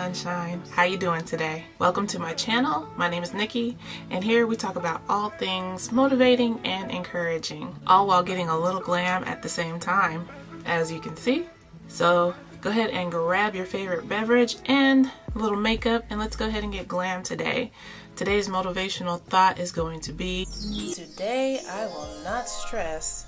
sunshine. How you doing today? Welcome to my channel. My name is Nikki, and here we talk about all things motivating and encouraging, all while getting a little glam at the same time, as you can see. So go ahead and grab your favorite beverage and a little makeup, and let's go ahead and get glam today. Today's motivational thought is going to be, today I will not stress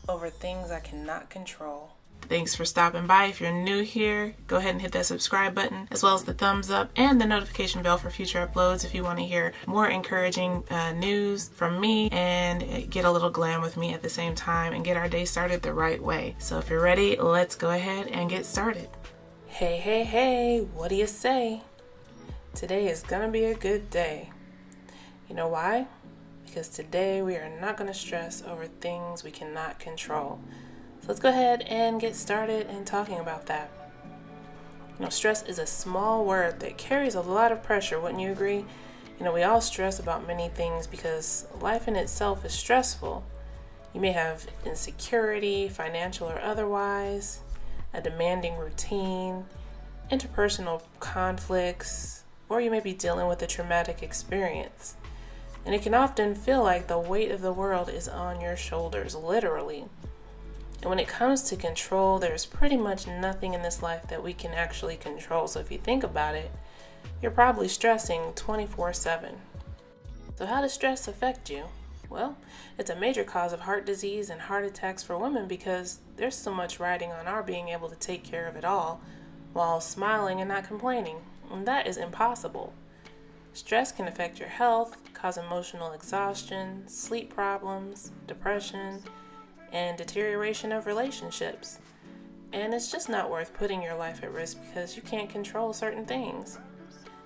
over things I cannot control. Thanks for stopping by. If you're new here, go ahead and hit that subscribe button, as well as the thumbs up and the notification bell for future uploads if you want to hear more encouraging news from me and get a little glam with me at the same time and get our day started the right way. So if you're ready, let's go ahead and get started. Hey, what do you say? Today is gonna be a good day. You know why? Because today we are not gonna stress over things we cannot control. So let's go ahead and get started in talking about that. Stress is a small word that carries a lot of pressure, wouldn't you agree? We all stress about many things because life in itself is stressful. You may have insecurity, financial or otherwise, a demanding routine, interpersonal conflicts, or you may be dealing with a traumatic experience. And it can often feel like the weight of the world is on your shoulders, literally. And when it comes to control, there's pretty much nothing in this life that we can actually control. So if you think about it, you're probably stressing 24/7. So how does stress affect you? Well, it's a major cause of heart disease and heart attacks for women because there's so much riding on our being able to take care of it all while smiling and not complaining. And that is impossible. Stress can affect your health, cause emotional exhaustion, sleep problems, depression, and deterioration of relationships. And it's just not worth putting your life at risk because you can't control certain things.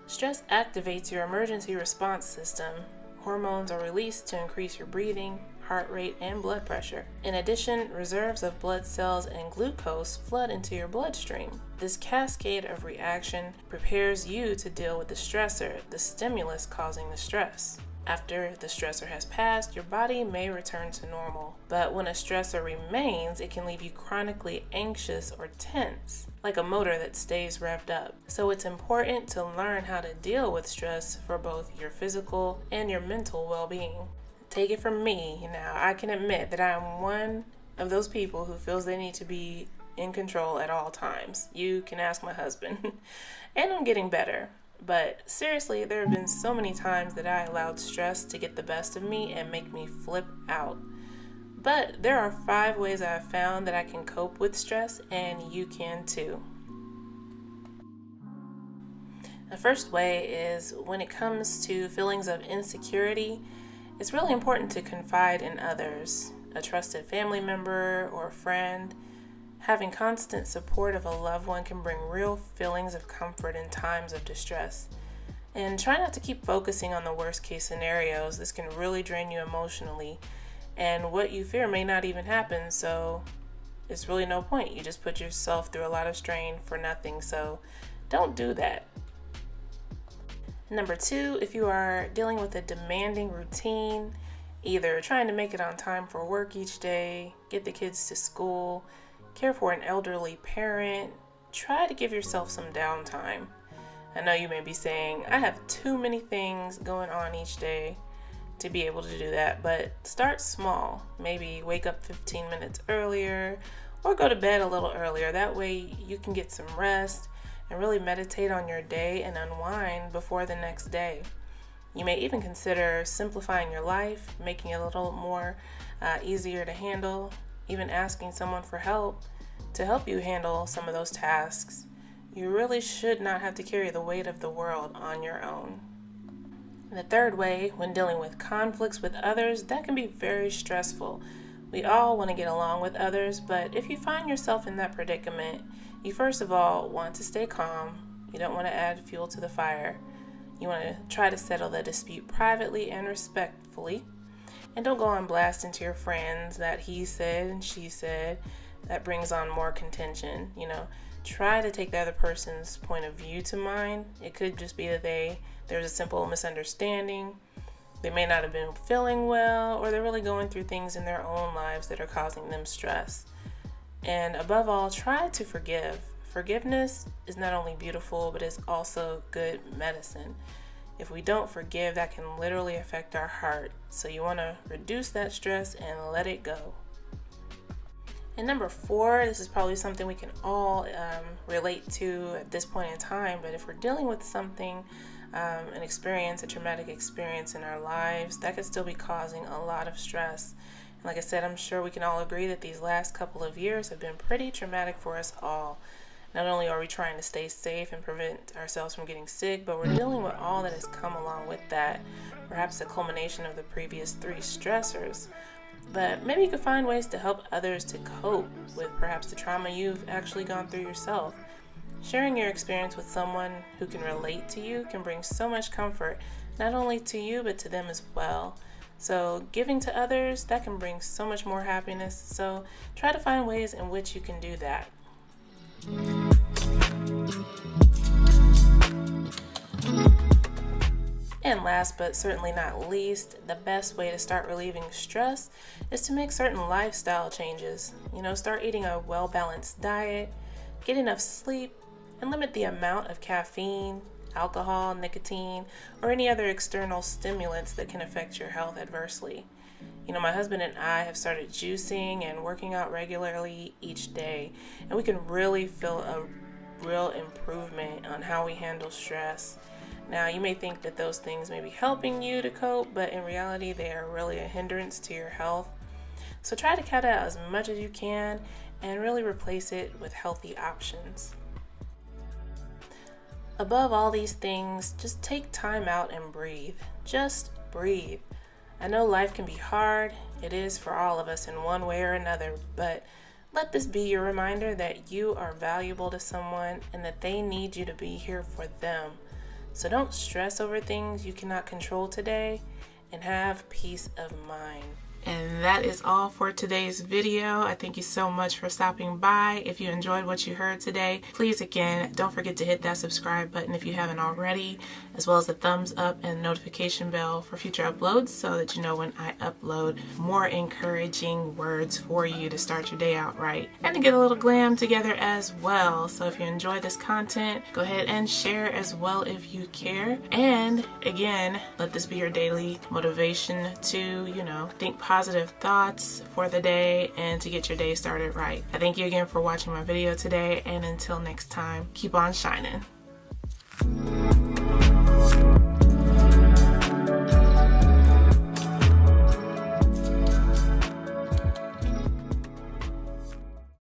Stress activates your emergency response system. Hormones are released to increase your breathing, heart rate, and blood pressure. In addition, reserves of blood cells and glucose flood into your bloodstream. This cascade of reaction prepares you to deal with the stressor, the stimulus causing the stress. After the stressor has passed, your body may return to normal. But when a stressor remains, it can leave you chronically anxious or tense, like a motor that stays revved up. So it's important to learn how to deal with stress for both your physical and your mental well-being. Take it from me, I can admit that I'm one of those people who feels they need to be in control at all times. You can ask my husband. And I'm getting better. But seriously, there have been so many times that I allowed stress to get the best of me and make me flip out. But there are 5 ways I've found that I can cope with stress, and you can too. The first way is when it comes to feelings of insecurity, it's really important to confide in others, a trusted family member or a friend. Having constant support of a loved one can bring real feelings of comfort in times of distress. And try not to keep focusing on the worst case scenarios. This can really drain you emotionally. And what you fear may not even happen, so it's really no point. You just put yourself through a lot of strain for nothing, so don't do that. Number 2, if you are dealing with a demanding routine, either trying to make it on time for work each day, get the kids to school, care for an elderly parent, try to give yourself some downtime. I know you may be saying, I have too many things going on each day to be able to do that, but start small. Maybe wake up 15 minutes earlier or go to bed a little earlier. That way you can get some rest and really meditate on your day and unwind before the next day. You may even consider simplifying your life, making it a little more easier to handle, even asking someone for help to help you handle some of those tasks. You really should not have to carry the weight of the world on your own. And the third way, when dealing with conflicts with others, that can be very stressful. We all want to get along with others, but if you find yourself in that predicament, you first of all want to stay calm. You don't want to add fuel to the fire. You want to try to settle the dispute privately and respectfully. And don't go on blasting to your friends that he said and she said. That brings on more contention. Try to take the other person's point of view to mind. It could just be that there's a simple misunderstanding. They may not have been feeling well, or they're really going through things in their own lives that are causing them stress. And above all, try to forgive. forgiveness is not only beautiful, but it's also good medicine. If we don't forgive, that can literally affect our heart. So you want to reduce that stress and let it go. And number 4, this is probably something we can all relate to at this point in time, but if we're dealing with something, an experience, a traumatic experience in our lives, that could still be causing a lot of stress. And like I said, I'm sure we can all agree that these last couple of years have been pretty traumatic for us all. Not only are we trying to stay safe and prevent ourselves from getting sick, but we're dealing with all that has come along with that, perhaps a culmination of the previous 3 stressors. But maybe you could find ways to help others to cope with perhaps the trauma you've actually gone through yourself. Sharing your experience with someone who can relate to you can bring so much comfort, not only to you, but to them as well. So giving to others, that can bring so much more happiness. So try to find ways in which you can do that. And last but certainly not least, the best way to start relieving stress is to make certain lifestyle changes. Start eating a well-balanced diet, get enough sleep, and limit the amount of caffeine, alcohol, nicotine, or any other external stimulants that can affect your health adversely. My husband and I have started juicing and working out regularly each day, and we can really feel a real improvement on how we handle stress. Now, you may think that those things may be helping you to cope, but in reality, they are really a hindrance to your health. So try to cut out as much as you can and really replace it with healthy options. Above all these things, just take time out and breathe. Just breathe. I know life can be hard. It is for all of us in one way or another, but let this be your reminder that you are valuable to someone and that they need you to be here for them. So don't stress over things you cannot control today, and have peace of mind. And that is all for today's video. I thank you so much for stopping by. If you enjoyed what you heard today, please again, don't forget to hit that subscribe button if you haven't already, as well as the thumbs up and notification bell for future uploads so that you know when I upload more encouraging words for you to start your day out right and to get a little glam together as well. So if you enjoy this content, go ahead and share as well if you care. And again, let this be your daily motivation to, think positive thoughts for the day and to get your day started right. I thank you again for watching my video today, and until next time, keep on shining.